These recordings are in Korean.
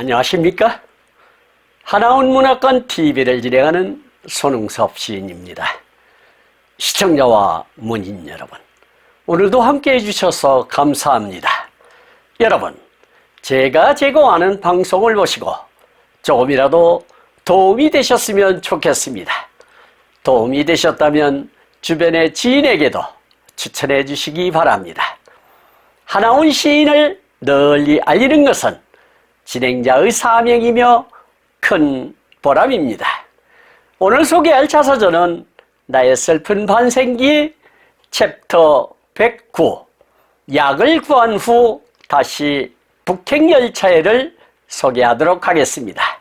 안녕하십니까? 하나원 문학관 TV를 진행하는 손흥섭 시인입니다. 시청자와 문인 여러분, 오늘도 함께해 주셔서 감사합니다. 여러분, 제가 제공하는 방송을 보시고 조금이라도 도움이 되셨으면 좋겠습니다. 도움이 되셨다면 주변의 지인에게도 추천해 주시기 바랍니다. 하나원 시인을 널리 알리는 것은 진행자의 사명이며 큰 보람입니다. 오늘 소개할 자서전은 나의 슬픈 반생기 챕터 109 약을 구한 후 다시 북행열차에를 소개하도록 하겠습니다.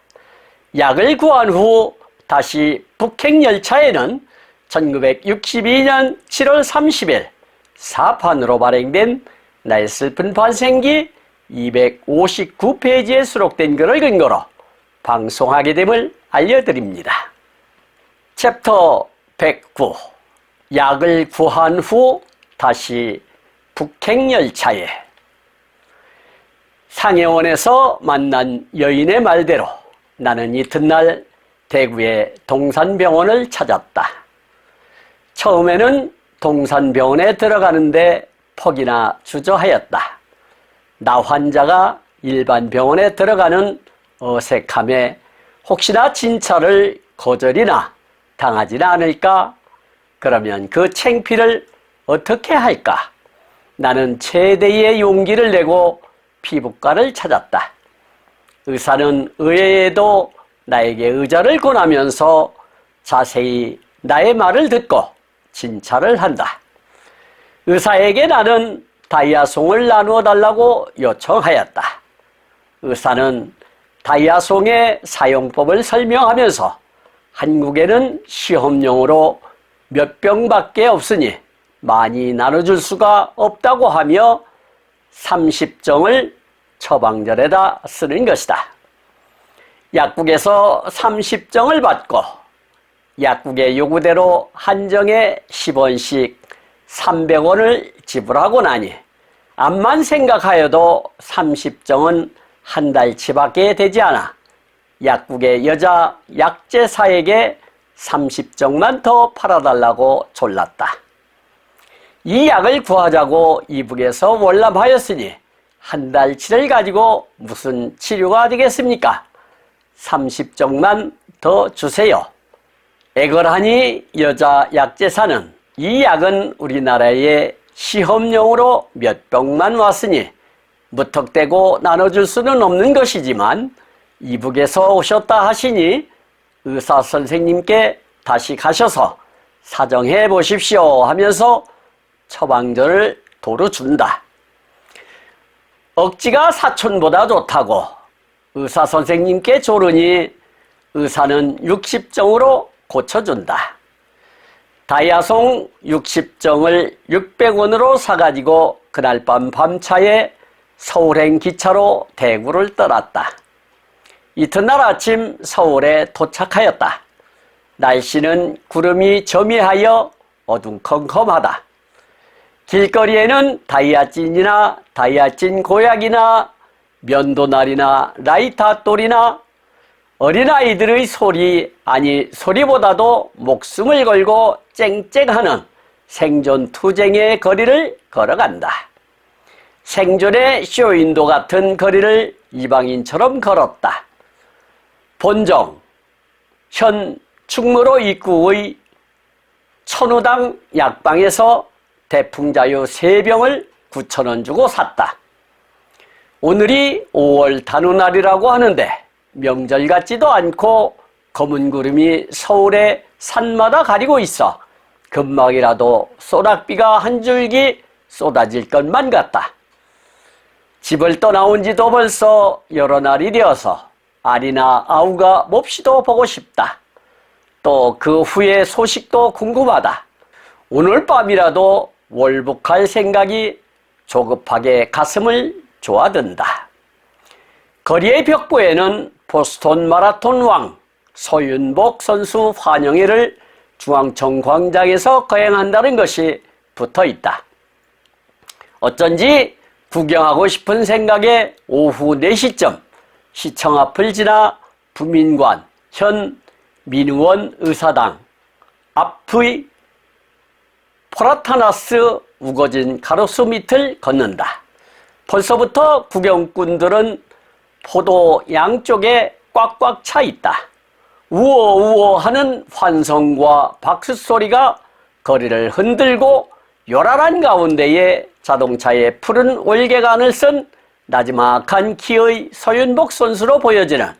약을 구한 후 다시 북행열차에는 1962년 7월 30일 사판으로 발행된 나의 슬픈 반생기 259페이지에 수록된 글을 근거로 방송하게 됨을 알려드립니다. 챕터 109 약을 구한 후 다시 북행열차에. 상해원에서 만난 여인의 말대로 나는 이튿날 대구의 동산병원을 찾았다. 처음에는 동산병원에 들어가는데 폭이나 주저하였다. 나 환자가 일반 병원에 들어가는 어색함에 혹시나 진찰을 거절이나 당하지는 않을까? 그러면 그 창피를 어떻게 할까? 나는 최대의 용기를 내고 피부과를 찾았다. 의사는 의외에도 나에게 의자를 권하면서 자세히 나의 말을 듣고 진찰을 한다. 의사에게 나는 다이아송을 나누어 달라고 요청하였다. 의사는 다이아송의 사용법을 설명하면서 한국에는 시험용으로 몇 병밖에 없으니 많이 나눠줄 수가 없다고 하며 30정을 처방전에다 쓰는 것이다. 약국에서 30정을 받고 약국의 요구대로 한 정에 10원씩 300원을 지불하고 나니 암만 생각하여도 30정은 한 달치밖에 되지 않아 약국의 여자 약제사에게 30정만 더 팔아달라고 졸랐다. 이 약을 구하자고 이북에서 월남하였으니 한 달치를 가지고 무슨 치료가 되겠습니까? 30정만 더 주세요. 애걸하니 여자 약제사는 이 약은 우리나라에 시험용으로 몇 병만 왔으니 무턱대고 나눠줄 수는 없는 것이지만 이북에서 오셨다 하시니 의사 선생님께 다시 가셔서 사정해 보십시오 하면서 처방전을 도로 준다. 억지가 사촌보다 좋다고 의사 선생님께 조르니 의사는 60정으로 고쳐준다. 다이아송 60정을 600원으로 사가지고 그날 밤 밤차에 서울행 기차로 대구를 떠났다. 이튿날 아침 서울에 도착하였다. 날씨는 구름이 저미하여 어둠컴컴하다. 길거리에는 다이아진이나 다이아진 고약이나 면도날이나 라이타돌이나 어린아이들의 소리, 아니 소리보다도 목숨을 걸고 쨍쨍하는 생존 투쟁의 거리를 걸어간다. 생존의 쇼윈도 같은 거리를 이방인처럼 걸었다. 본정, 현 충무로 입구의 천우당 약방에서 대풍자유 3병을 9,000원 주고 샀다. 오늘이 5월 단오날이라고 하는데 명절 같지도 않고 검은 구름이 서울의 산마다 가리고 있어 금방이라도 소낙비가 한 줄기 쏟아질 것만 같다. 집을 떠나온 지도 벌써 여러 날이 되어서 알이나 아우가 몹시도 보고 싶다. 또 그 후의 소식도 궁금하다. 오늘 밤이라도 월북할 생각이 조급하게 가슴을 조아든다. 거리의 벽보에는 보스턴 마라톤 왕 서윤복 선수 환영회를 중앙청 광장에서 거행한다는 것이 붙어 있다. 어쩐지 구경하고 싶은 생각에 오후 4시쯤 시청 앞을 지나 부민관, 현 민의원 의사당 앞의 포라타나스 우거진 가로수 밑을 걷는다. 벌써부터 구경꾼들은 포도 양쪽에 꽉꽉 차 있다. 우어우어 하는 환성과 박수 소리가 거리를 흔들고 요란한 가운데에 자동차의 푸른 올개간을 쓴 나지막한 키의 서윤복 선수로 보여지는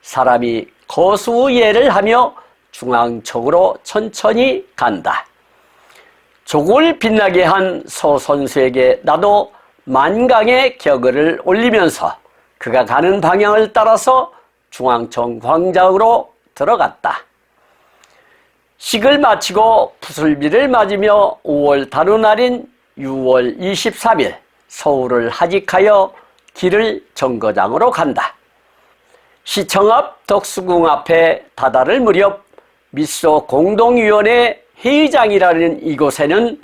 사람이 거수예를 하며 중앙쪽으로 천천히 간다. 족을 빛나게 한 서 선수에게 나도 만강의 격을 올리면서 그가 가는 방향을 따라서 중앙청 광장으로 들어갔다. 식을 마치고 푸슬비를 맞으며 5월 다루날인 6월 23일 서울을 하직하여 길을 정거장으로 간다. 시청 앞 덕수궁 앞에 다다를 무렵 미소 공동위원회 회의장이라는 이곳에는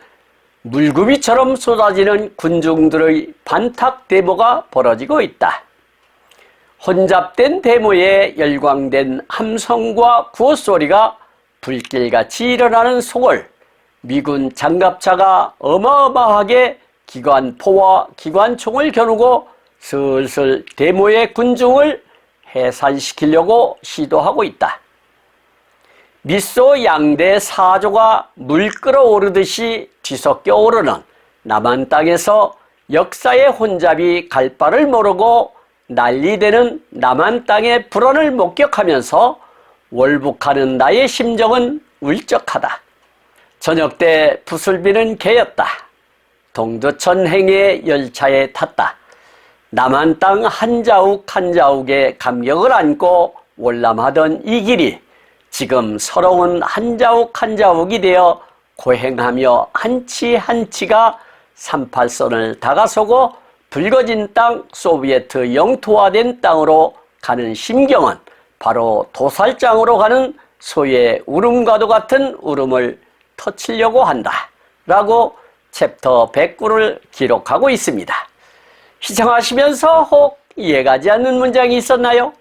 물구비처럼 쏟아지는 군중들의 반탁 데모가 벌어지고 있다. 혼잡된 데모에 열광된 함성과 구호소리가 불길같이 일어나는 속을 미군 장갑차가 어마어마하게 기관포와 기관총을 겨누고 슬슬 데모의 군중을 해산시키려고 시도하고 있다. 미소 양대 사조가 물 끓어오르듯이 뒤섞여 오르는 남한 땅에서 역사의 혼잡이 갈 바를 모르고 난리되는 남한 땅의 불언을 목격하면서 월북하는 나의 심정은 울적하다. 저녁 때 부슬비는 개였다. 동두천 행의 열차에 탔다. 남한 땅 한 자욱 한 자욱의 감격을 안고 월남하던 이 길이 지금 서러운 한 자욱 한 자욱이 되어 고행하며 한치 한치가 38선을 다가서고 붉어진 땅 소비에트 영토화된 땅으로 가는 심경은 바로 도살장으로 가는 소의 울음과도 같은 울음을 터치려고 한다 라고 챕터 109를 기록하고 있습니다. 시청하시면서 혹 이해가지 않는 문장이 있었나요?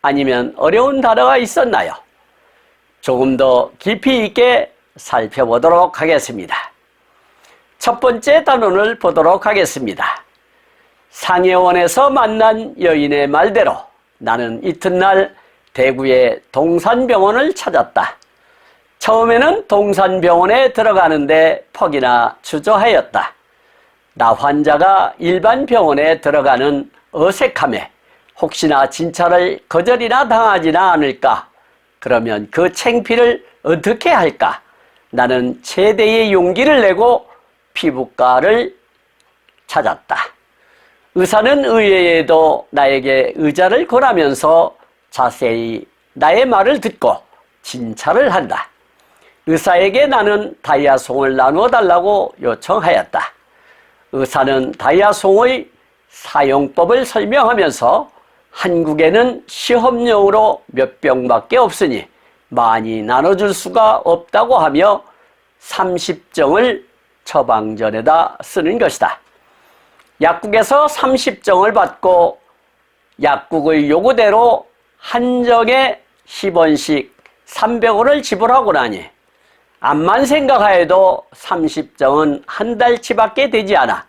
아니면 어려운 단어가 있었나요? 조금 더 깊이 있게 살펴보도록 하겠습니다. 첫 번째 단원을 보도록 하겠습니다. 상해원에서 만난 여인의 말대로 나는 이튿날 대구의 동산병원을 찾았다. 처음에는 동산병원에 들어가는데 퍽이나 주저하였다. 나 환자가 일반 병원에 들어가는 어색함에 혹시나 진찰을 거절이나 당하지나 않을까? 그러면 그 창피를 어떻게 할까? 나는 최대의 용기를 내고 피부과를 찾았다. 의사는 의외에도 나에게 의자를 권하면서 자세히 나의 말을 듣고 진찰을 한다. 의사에게 나는 다이아송을 나누어 달라고 요청하였다. 의사는 다이아송의 사용법을 설명하면서 한국에는 시험용으로 몇 병밖에 없으니 많이 나눠줄 수가 없다고 하며 30정을 처방전에다 쓰는 것이다. 약국에서 30정을 받고 약국의 요구대로 한 정에 10원씩 300원을 지불하고 나니 암만 생각하여도 30정은 한 달치밖에 되지 않아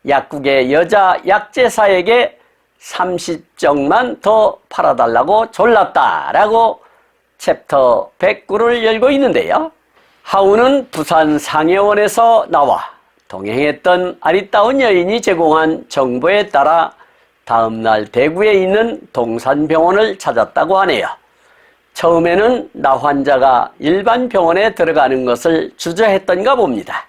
약국의 여자 약제사에게 30정만 더 팔아달라고 졸랐다라고 챕터 109를 열고 있는데요. 하우는 부산 상해원에서 나와 동행했던 아리따운 여인이 제공한 정보에 따라 다음날 대구에 있는 동산병원을 찾았다고 하네요. 처음에는 나 환자가 일반 병원에 들어가는 것을 주저했던가 봅니다.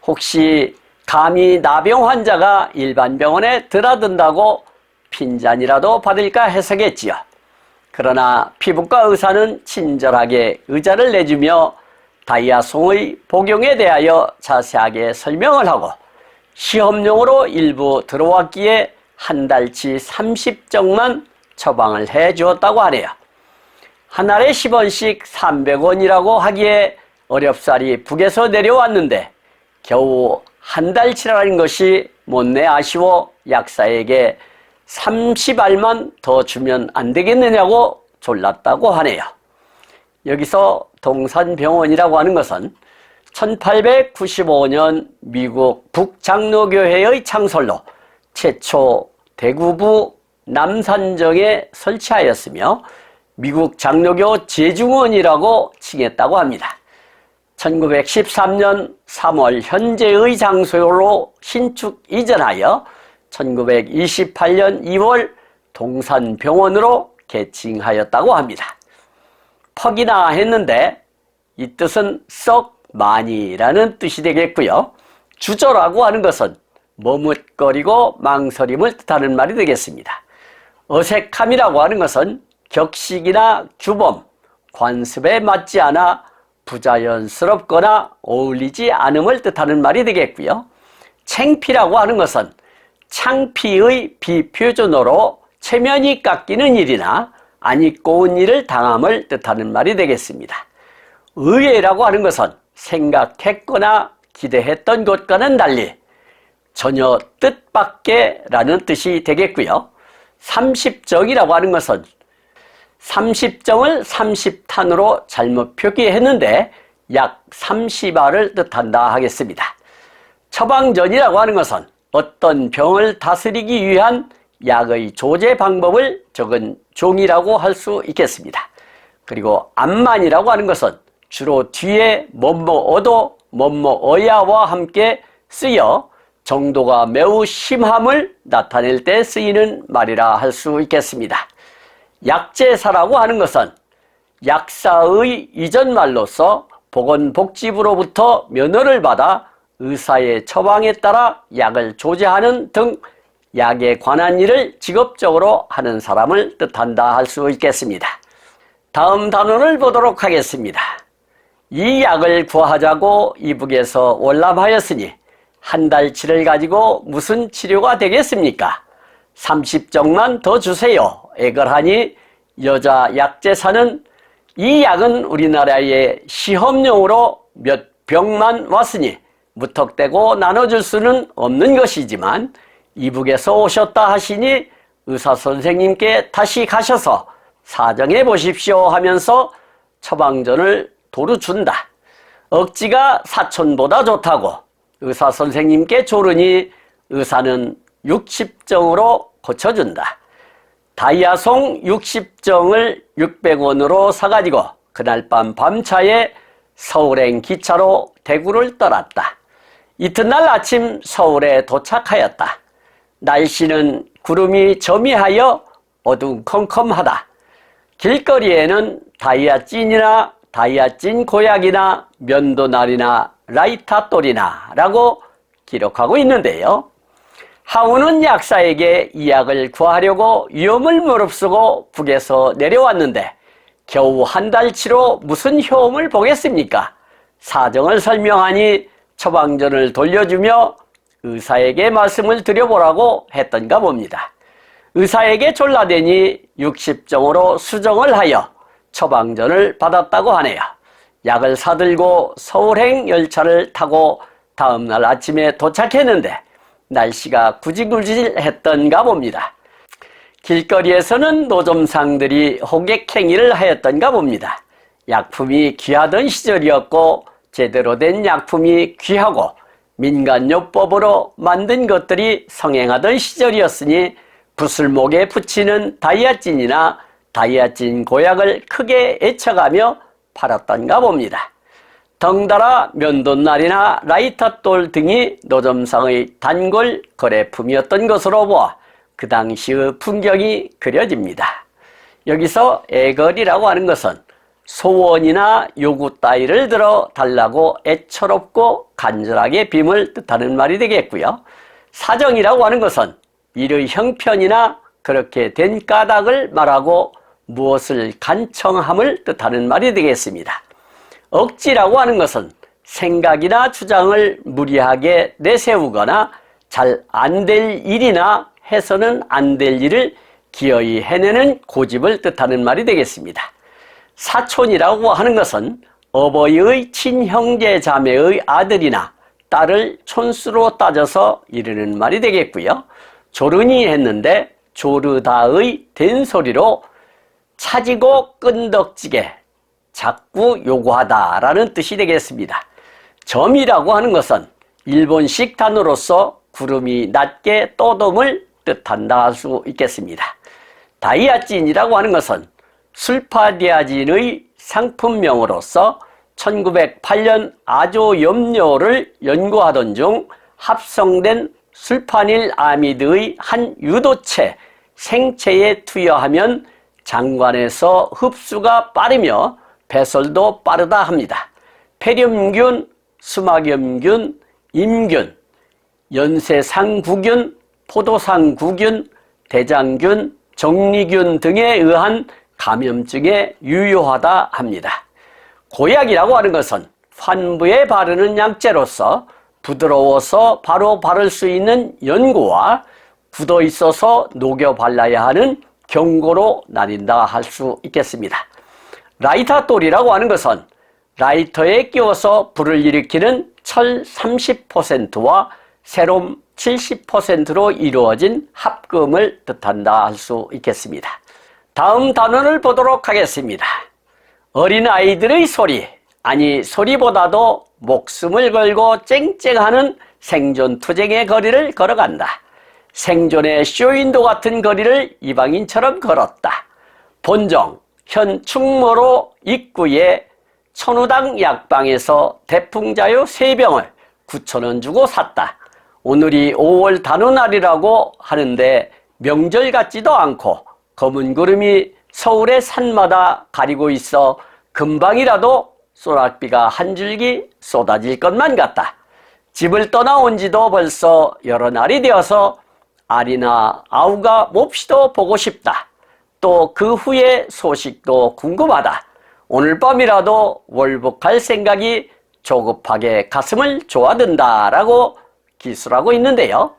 혹시 감히 나병 환자가 일반 병원에 드나든다고 핀잔이라도 받을까 해서겠지요. 그러나 피부과 의사는 친절하게 의자를 내주며 다이아송의 복용에 대하여 자세하게 설명을 하고 시험용으로 일부 들어왔기에 한 달치 30정만 처방을 해 주었다고 하네요. 한 알에 10원씩 300원이라고 하기에 어렵사리 북에서 내려왔는데 겨우 한 달치라는 것이 못내 아쉬워 약사에게 30알만 더 주면 안 되겠느냐고 졸랐다고 하네요. 여기서 동산병원이라고 하는 것은 1895년 미국 북장로교회의 창설로 최초 대구부 남산정에 설치하였으며 미국 장로교 재중원이라고 칭했다고 합니다. 1913년 3월 현재의 장소로 신축 이전하여 1928년 2월 동산병원으로 개칭하였다고 합니다. 퍽이나 했는데 이 뜻은 썩 많이라는 뜻이 되겠고요. 주저라고 하는 것은 머뭇거리고 망설임을 뜻하는 말이 되겠습니다. 어색함이라고 하는 것은 격식이나 규범, 관습에 맞지 않아 부자연스럽거나 어울리지 않음을 뜻하는 말이 되겠고요. 창피라고 하는 것은 창피의 비표준어로 체면이 깎이는 일이나 안 입고 온 일을 당함을 뜻하는 말이 되겠습니다. 의외라고 하는 것은 생각했거나 기대했던 것과는 달리 전혀 뜻밖의 라는 뜻이 되겠고요. 30정이라고 하는 것은 30정을 30탄으로 잘못 표기했는데 약 30알을 뜻한다 하겠습니다. 처방전이라고 하는 것은 어떤 병을 다스리기 위한 약의 조제 방법을 적은 종이라고 할 수 있겠습니다. 그리고 암만이라고 하는 것은 주로 뒤에 뭐뭐어도 뭐뭐어야와 함께 쓰여 정도가 매우 심함을 나타낼 때 쓰이는 말이라 할 수 있겠습니다. 약제사라고 하는 것은 약사의 이전말로서 보건복지부로부터 면허를 받아 의사의 처방에 따라 약을 조제하는 등 약에 관한 일을 직업적으로 하는 사람을 뜻한다 할 수 있겠습니다. 다음 단원을 보도록 하겠습니다. 이 약을 구하자고 이북에서 월남하였으니 한 달치를 가지고 무슨 치료가 되겠습니까? 30정만 더 주세요. 애걸하니 여자 약제사는 이 약은 우리나라에 시험용으로 몇 병만 왔으니 무턱대고 나눠줄 수는 없는 것이지만 이북에서 오셨다 하시니 의사 선생님께 다시 가셔서 사정해 보십시오 하면서 처방전을 도루 준다. 억지가 사촌보다 좋다고 의사 선생님께 조르니 의사는 60정으로 고쳐준다. 다이아송 60정을 600원으로 사가지고 그날 밤 밤차에 서울행 기차로 대구를 떠났다. 이튿날 아침 서울에 도착하였다. 날씨는 구름이 저미하여 어두컴컴하다. 길거리에는 다이아찐이나 다이아찐 고약이나 면도날이나 라이타똘이나 라고 기록하고 있는데요. 하우는 약사에게 이 약을 구하려고 위험을 무릅쓰고 북에서 내려왔는데 겨우 한 달치로 무슨 효험을 보겠습니까? 사정을 설명하니 처방전을 돌려주며 의사에게 말씀을 드려보라고 했던가 봅니다. 의사에게 졸라대니 60정으로 수정을 하여 처방전을 받았다고 하네요. 약을 사들고 서울행 열차를 타고 다음날 아침에 도착했는데 날씨가 구질구질했던가 봅니다. 길거리에서는 노점상들이 호객행위를 하였던가 봅니다. 약품이 귀하던 시절이었고 제대로 된 약품이 귀하고 민간요법으로 만든 것들이 성행하던 시절이었으니 구슬목에 붙이는 다이아찐이나 다이아찐 고약을 크게 애쳐가며 팔았던가 봅니다. 덩달아 면도날이나 라이타똘 등이 노점상의 단골 거래품이었던 것으로 보아 그 당시의 풍경이 그려집니다. 여기서 애걸이라고 하는 것은 소원이나 요구 따위를 들어 달라고 애처롭고 간절하게 빔을 뜻하는 말이 되겠고요. 사정이라고 하는 것은 일의 형편이나 그렇게 된 까닭을 말하고 무엇을 간청함을 뜻하는 말이 되겠습니다. 억지라고 하는 것은 생각이나 주장을 무리하게 내세우거나 잘 안 될 일이나 해서는 안 될 일을 기어이 해내는 고집을 뜻하는 말이 되겠습니다. 사촌이라고 하는 것은 어버이의 친형제 자매의 아들이나 딸을 촌수로 따져서 이르는 말이 되겠고요. 조른이 했는데 조르다의 된소리로 차지고 끈덕지게 자꾸 요구하다라는 뜻이 되겠습니다. 점이라고 하는 것은 일본식 단어로서 구름이 낮게 떠돔을 뜻한다 할 수 있겠습니다. 다이아진이라고 하는 것은 술파디아진의 상품명으로서 1908년 아조염료를 연구하던 중 합성된 술파닐 아미드의 한 유도체 생체에 투여하면 장관에서 흡수가 빠르며 배설도 빠르다 합니다. 폐렴균, 수막염균, 임균, 연쇄상구균, 포도상구균, 대장균, 정리균 등에 의한 감염증에 유효하다 합니다. 고약이라고 하는 것은 환부에 바르는 약재로서 부드러워서 바로 바를 수 있는 연고와 굳어 있어서 녹여 발라야 하는 경고로 나뉜다 할 수 있겠습니다. 라이타돌이라고 하는 것은 라이터에 끼워서 불을 일으키는 철 30%와 세롬 70%로 이루어진 합금을 뜻한다 할 수 있겠습니다. 다음 단원을 보도록 하겠습니다. 어린아이들의 소리, 아니 소리보다도 목숨을 걸고 쨍쨍하는 생존투쟁의 거리를 걸어간다. 생존의 쇼윈도 같은 거리를 이방인처럼 걸었다. 본정, 현 충무로 입구에 천우당 약방에서 대풍자유 3병을 9,000원 주고 샀다. 오늘이 5월 단오날이라고 하는데 명절 같지도 않고 검은 구름이 서울의 산마다 가리고 있어 금방이라도 소낙비가 한 줄기 쏟아질 것만 같다. 집을 떠나온 지도 벌써 여러 날이 되어서 알이나 아우가 몹시도 보고 싶다. 또 그 후의 소식도 궁금하다. 오늘 밤이라도 월북할 생각이 조급하게 가슴을 조아든다라고 기술하고 있는데요.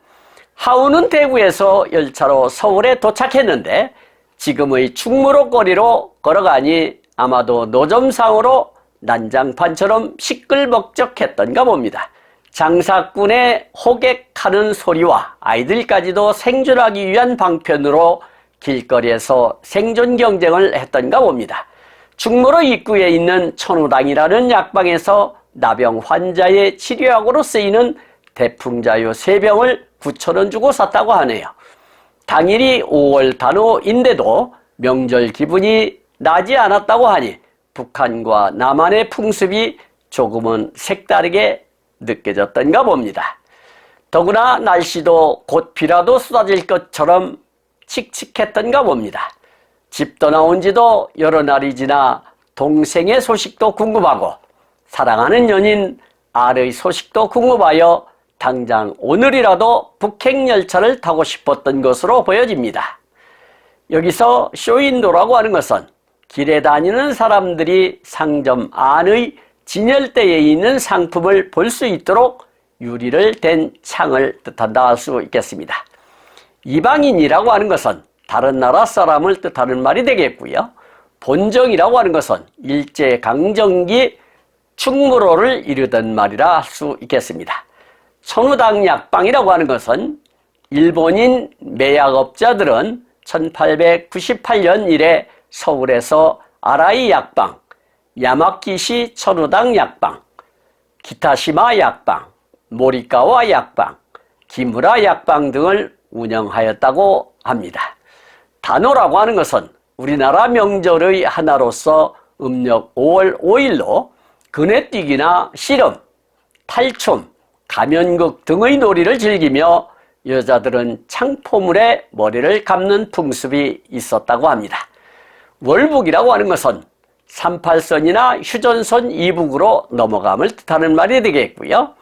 하우는 대구에서 열차로 서울에 도착했는데 지금의 충무로 거리로 걸어가니 아마도 노점상으로 난장판처럼 시끌벅적했던가 봅니다. 장사꾼의 호객하는 소리와 아이들까지도 생존하기 위한 방편으로 길거리에서 생존 경쟁을 했던가 봅니다. 충무로 입구에 있는 천우당이라는 약방에서 나병 환자의 치료약으로 쓰이는 대풍자유 3병을 9,000원 주고 샀다고 하네요. 당일이 5월 단오인데도 명절 기분이 나지 않았다고 하니 북한과 남한의 풍습이 조금은 색다르게 느껴졌던가 봅니다. 더구나 날씨도 곧 비라도 쏟아질 것처럼 칙칙했던가 봅니다. 집 떠나온 지도 여러 날이 지나 동생의 소식도 궁금하고 사랑하는 연인 알의 소식도 궁금하여 당장 오늘이라도 북행열차를 타고 싶었던 것으로 보여집니다. 여기서 쇼윈도라고 하는 것은 길에 다니는 사람들이 상점 안의 진열대에 있는 상품을 볼 수 있도록 유리를 댄 창을 뜻한다 할 수 있겠습니다. 이방인이라고 하는 것은 다른 나라 사람을 뜻하는 말이 되겠고요. 본정이라고 하는 것은 일제강점기 충무로를 이르던 말이라 할 수 있겠습니다. 천우당 약방이라고 하는 것은 일본인 매약업자들은 1898년 이래 서울에서 아라이 약방, 야마키시 천우당 약방, 기타시마 약방, 모리카와 약방, 기무라 약방 등을 운영하였다고 합니다. 단오라고 하는 것은 우리나라 명절의 하나로서 음력 5월 5일로 그네뛰기나 씨름, 탈춤, 가면극 등의 놀이를 즐기며 여자들은 창포물에 머리를 감는 풍습이 있었다고 합니다. 월북이라고 하는 것은 38선이나 휴전선 이북으로 넘어감을 뜻하는 말이 되겠고요.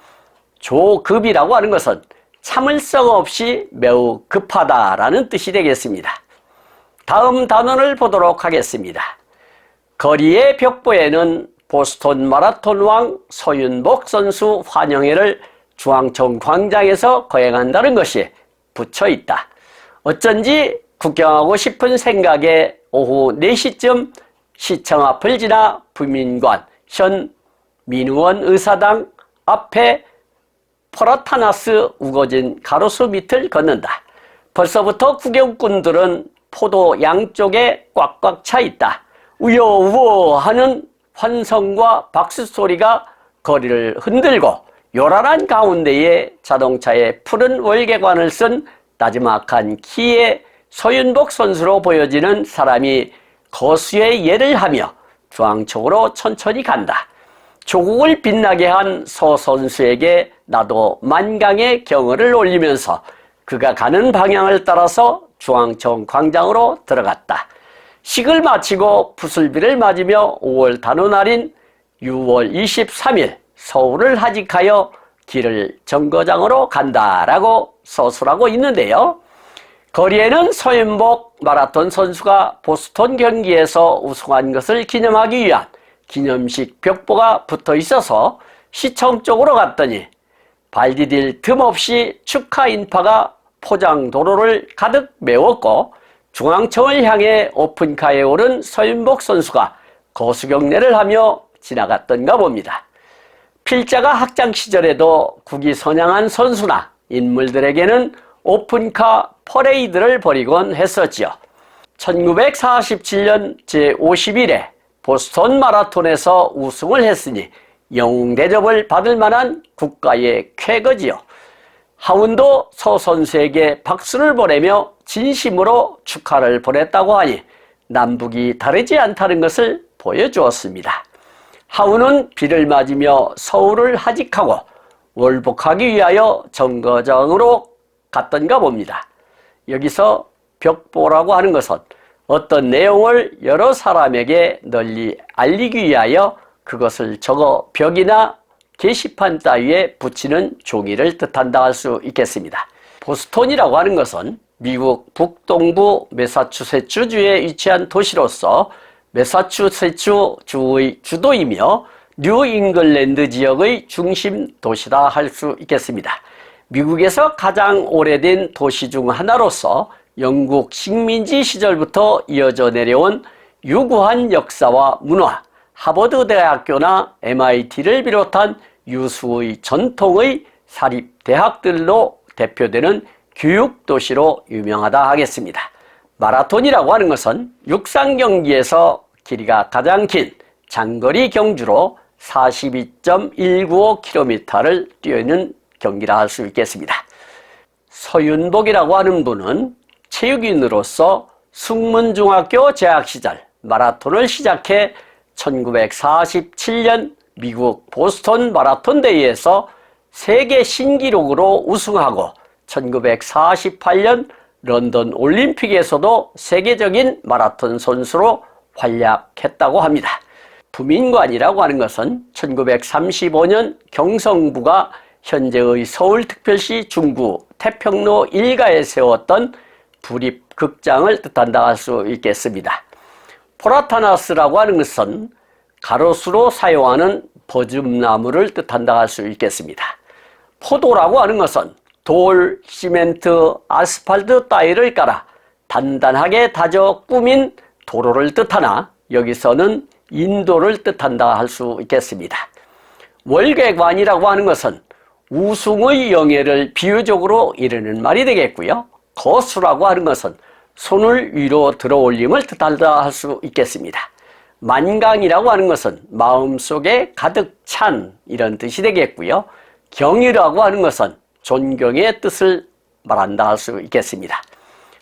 조급이라고 하는 것은 참을성 없이 매우 급하다라는 뜻이 되겠습니다. 다음 단원을 보도록 하겠습니다. 거리의 벽보에는 보스턴 마라톤 왕 서윤복 선수 환영회를 중앙청 광장에서 거행한다는 것이 붙여 있다. 어쩐지 구경하고 싶은 생각에 오후 4시쯤 시청 앞을 지나 부민관 현 민의원 의사당 앞에 포라타나스 우거진 가로수 밑을 걷는다. 벌써부터 구경꾼들은 포도 양쪽에 꽉꽉 차 있다. 우여우어 하는 환성과 박수 소리가 거리를 흔들고 요란한 가운데에 자동차에 푸른 월계관을 쓴 나지막한 키의 서윤복 선수로 보여지는 사람이 거수의 예를 하며 중앙 쪽으로 천천히 간다. 조국을 빛나게 한 서 선수에게 나도 만강의 경의를 올리면서 그가 가는 방향을 따라서 중앙청 광장으로 들어갔다. 식을 마치고 부슬비를 맞으며 5월 단오날인 6월 23일 서울을 하직하여 길을 정거장으로 간다라고 서술하고 있는데요. 거리에는 서윤복 마라톤 선수가 보스턴 경기에서 우승한 것을 기념하기 위한 기념식 벽보가 붙어 있어서 시청 쪽으로 갔더니 발 디딜 틈 없이 축하 인파가 포장 도로를 가득 메웠고 중앙청을 향해 오픈카에 오른 서윤복 선수가 거수경례를 하며 지나갔던가 봅니다. 필자가 학창 시절에도 국위 선양한 선수나 인물들에게는 오픈카 퍼레이드를 벌이곤 했었지요. 1947년 제51회 보스턴 마라톤에서 우승을 했으니 영웅 대접을 받을 만한 국가의 쾌거지요. 하운도 서 선수에게 박수를 보내며 진심으로 축하를 보냈다고 하니 남북이 다르지 않다는 것을 보여주었습니다. 하운은 비를 맞으며 서울을 하직하고 월복하기 위하여 정거장으로 갔던가 봅니다. 여기서 벽보라고 하는 것은 어떤 내용을 여러 사람에게 널리 알리기 위하여 그것을 적어 벽이나 게시판 따위에 붙이는 종이를 뜻한다 할 수 있겠습니다. 보스턴이라고 하는 것은 미국 북동부 매사추세츠주에 위치한 도시로서 매사추세츠주의 주도이며 뉴잉글랜드 지역의 중심 도시라 할 수 있겠습니다. 미국에서 가장 오래된 도시 중 하나로서 영국 식민지 시절부터 이어져 내려온 유구한 역사와 문화, 하버드 대학교나 MIT를 비롯한 유수의 전통의 사립대학들로 대표되는 교육도시로 유명하다 하겠습니다. 마라톤이라고 하는 것은 육상 경기에서 길이가 가장 긴 장거리 경주로 42.195km를 뛰는 경기라 할 수 있겠습니다. 서윤복이라고 하는 분은 체육인으로서 숙문중학교 재학 시절 마라톤을 시작해 1947년 미국 보스턴 마라톤 대회에서 세계 신기록으로 우승하고 1948년 런던 올림픽에서도 세계적인 마라톤 선수로 활약했다고 합니다. 부민관이라고 하는 것은 1935년 경성부가 현재의 서울특별시 중구 태평로 일가에 세웠던 부립극장을 뜻한다 할 수 있겠습니다. 포라타나스라고 하는 것은 가로수로 사용하는 버즘나무를 뜻한다 할 수 있겠습니다. 포도라고 하는 것은 돌, 시멘트, 아스팔트 따위를 깔아 단단하게 다져 꾸민 도로를 뜻하나 여기서는 인도를 뜻한다 할 수 있겠습니다. 월계관이라고 하는 것은 우승의 영예를 비유적으로 이르는 말이 되겠고요. 거수라고 하는 것은 손을 위로 들어 올림을 뜻한다 할 수 있겠습니다. 만강이라고 하는 것은 마음속에 가득 찬 이런 뜻이 되겠고요. 경이라고 하는 것은 존경의 뜻을 말한다 할 수 있겠습니다.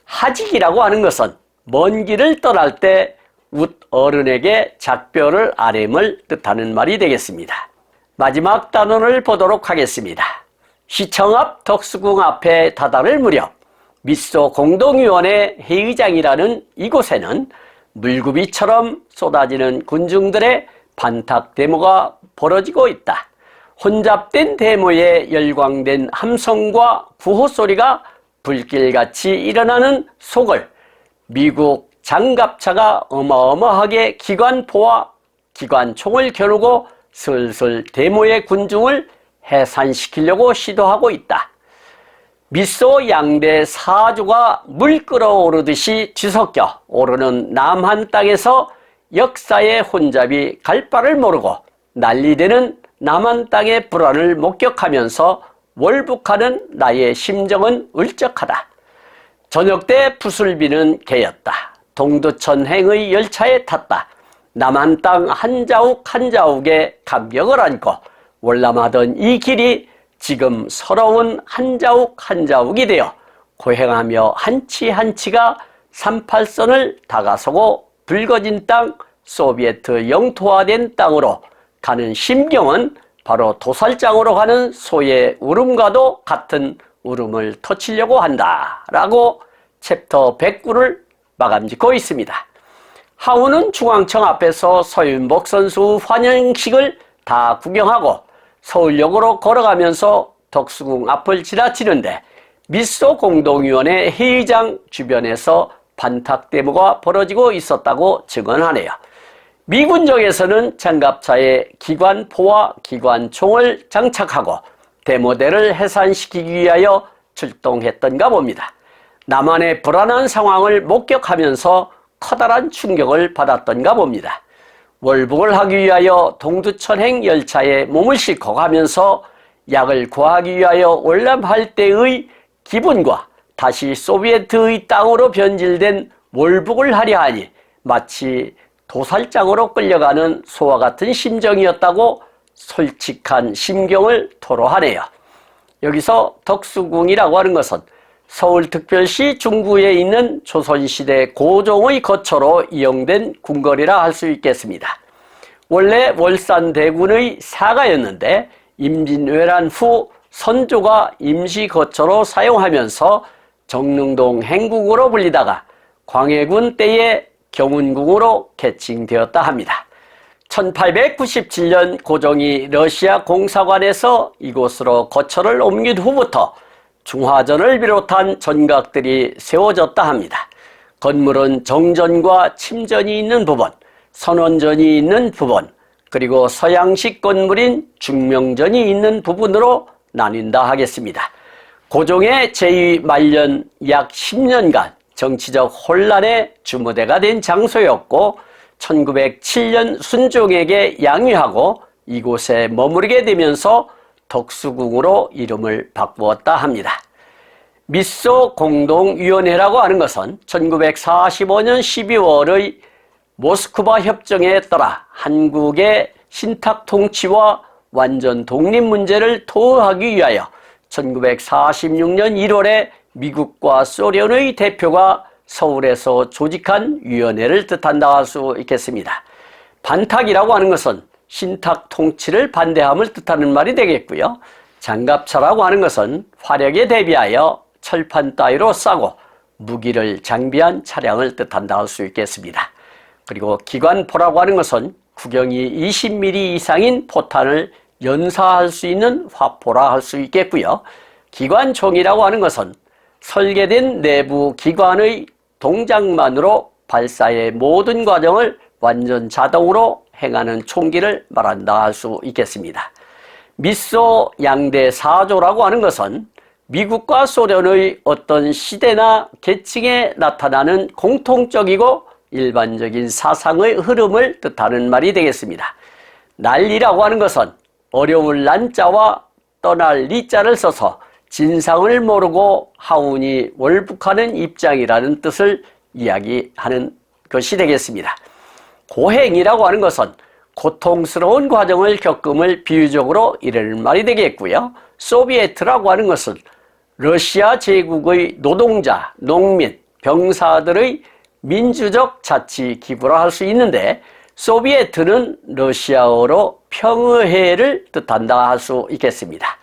하직이라고 하는 것은 먼 길을 떠날 때 웃 어른에게 작별을 아뢰임을 뜻하는 말이 되겠습니다. 마지막 단원을 보도록 하겠습니다. 시청 앞 덕수궁 앞에 다다를 무렵 미소 공동위원회 회의장이라는 이곳에는 물구비처럼 쏟아지는 군중들의 반탁 데모가 벌어지고 있다. 혼잡된 데모에 열광된 함성과 구호소리가 불길같이 일어나는 속을 미국 장갑차가 어마어마하게 기관포와 기관총을 겨누고 슬슬 데모의 군중을 해산시키려고 시도하고 있다. 미소 양대 사주가 물 끓어오르듯이 뒤섞여 오르는 남한 땅에서 역사의 혼잡이 갈 바를 모르고 난리되는 남한 땅의 불안을 목격하면서 월북하는 나의 심정은 울적하다. 저녁 때 부슬비는 개였다. 동두천행의 열차에 탔다. 남한 땅 한 자욱 한 자욱에 감격을 안고 월남하던 이 길이 지금 서러운 한 자욱 한 자욱이 되어 고행하며 한치 한치가 38선을 다가서고 붉어진 땅, 소비에트 영토화된 땅으로 가는 심경은 바로 도살장으로 가는 소의 울음과도 같은 울음을 터치려고 한다 라고 챕터 109를 마감짓고 있습니다. 하우는 중앙청 앞에서 서윤복 선수 환영식을 다 구경하고 서울역으로 걸어가면서 덕수궁 앞을 지나치는데 미소 공동위원회 회의장 주변에서 반탁대모가 벌어지고 있었다고 증언하네요. 미군정에서는 장갑차에 기관포와 기관총을 장착하고 대모대를 해산시키기 위하여 출동했던가 봅니다. 남한의 불안한 상황을 목격하면서 커다란 충격을 받았던가 봅니다. 월북을 하기 위하여 동두천행 열차에 몸을 싣고 가면서 약을 구하기 위하여 월남할 때의 기분과 다시 소비에트의 땅으로 변질된 월북을 하려 하니 마치 도살장으로 끌려가는 소와 같은 심정이었다고 솔직한 심경을 토로하네요. 여기서 덕수궁이라고 하는 것은 서울특별시 중구에 있는 조선시대 고종의 거처로 이용된 궁궐이라 할 수 있겠습니다. 원래 월산대군의 사가였는데 임진왜란 후 선조가 임시거처로 사용하면서 정릉동 행궁으로 불리다가 광해군 때에 경운궁으로 개칭되었다 합니다. 1897년 고종이 러시아 공사관에서 이곳으로 거처를 옮긴 후부터 중화전을 비롯한 전각들이 세워졌다 합니다. 건물은 정전과 침전이 있는 부분, 선원전이 있는 부분, 그리고 서양식 건물인 중명전이 있는 부분으로 나뉜다 하겠습니다. 고종의 제2 말년 약 10년간 정치적 혼란의 주무대가 된 장소였고 1907년 순종에게 양위하고 이곳에 머무르게 되면서 덕수궁으로 이름을 바꾸었다 합니다. 미소 공동위원회라고 하는 것은 1945년 12월의 모스크바 협정에 따라 한국의 신탁 통치와 완전 독립 문제를 토의하기 위하여 1946년 1월에 미국과 소련의 대표가 서울에서 조직한 위원회를 뜻한다 할 수 있겠습니다. 반탁이라고 하는 것은 신탁 통치를 반대함을 뜻하는 말이 되겠고요. 장갑차라고 하는 것은 화력에 대비하여 철판 따위로 싸고 무기를 장비한 차량을 뜻한다 할 수 있겠습니다. 그리고 기관포라고 하는 것은 구경이 20mm 이상인 포탄을 연사할 수 있는 화포라 할 수 있겠고요. 기관총이라고 하는 것은 설계된 내부 기관의 동작만으로 발사의 모든 과정을 완전 자동으로 행하는 총기를 말한다 할 수 있겠습니다. 미소 양대 사조라고 하는 것은 미국과 소련의 어떤 시대나 계층에 나타나는 공통적이고 일반적인 사상의 흐름을 뜻하는 말이 되겠습니다. 난리라고 하는 것은 어려울 난자와 떠날 리자를 써서 진상을 모르고 하운이 월북하는 입장이라는 뜻을 이야기하는 것이 되겠습니다. 고행이라고 하는 것은 고통스러운 과정을 겪음을 비유적으로 이르는 말이 되겠고요. 소비에트라고 하는 것은 러시아 제국의 노동자, 농민, 병사들의 민주적 자치 기구라 할 수 있는데 소비에트는 러시아어로 평의회를 뜻한다 할 수 있겠습니다.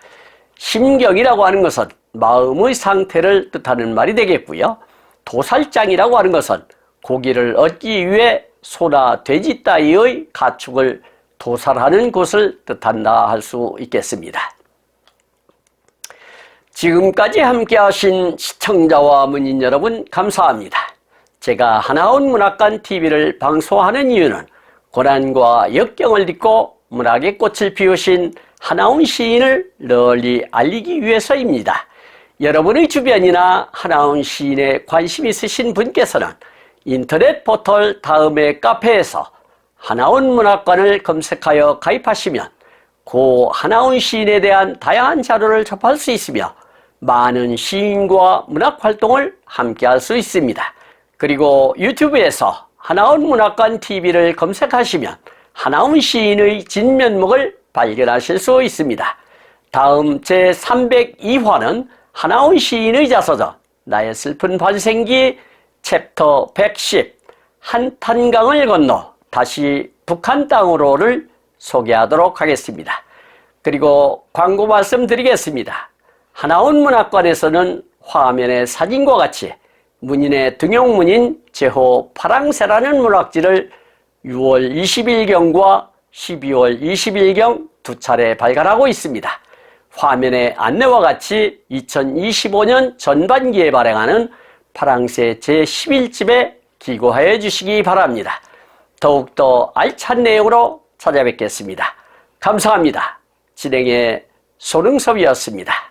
심경이라고 하는 것은 마음의 상태를 뜻하는 말이 되겠고요. 도살장이라고 하는 것은 고기를 얻기 위해 소나 돼지 따위의 가축을 도살하는 곳을 뜻한다 할 수 있겠습니다. 지금까지 함께 하신 시청자와 문인 여러분 감사합니다. 제가 하나원 문학관 TV를 방송하는 이유는 고난과 역경을 딛고 문학의 꽃을 피우신 하나원 시인을 널리 알리기 위해서입니다. 여러분의 주변이나 하나원 시인에 관심 있으신 분께서는 인터넷 포털 다음의 카페에서 하나원 문학관을 검색하여 가입하시면 고 하나원 시인에 대한 다양한 자료를 접할 수 있으며 많은 시인과 문학 활동을 함께 할 수 있습니다. 그리고 유튜브에서 하나원 문학관 TV를 검색하시면 하나원 시인의 진면목을 발견하실 수 있습니다. 다음 제302화는 하나원 시인의 자서전 나의 슬픈 반생기 챕터 110 한탄강을 건너 다시 북한 땅으로를 소개하도록 하겠습니다. 그리고 광고 말씀드리겠습니다. 하나원 문학관에서는 화면의 사진과 같이 문인의 등용문인 제호 파랑새라는 문학지를 6월 20일경과 12월 20일경 두 차례 발간하고 있습니다. 화면의 안내와 같이 2025년 전반기에 발행하는 파랑새 제11집에 기고하여 주시기 바랍니다. 더욱더 알찬 내용으로 찾아뵙겠습니다. 감사합니다. 진행의 손흥섭이었습니다.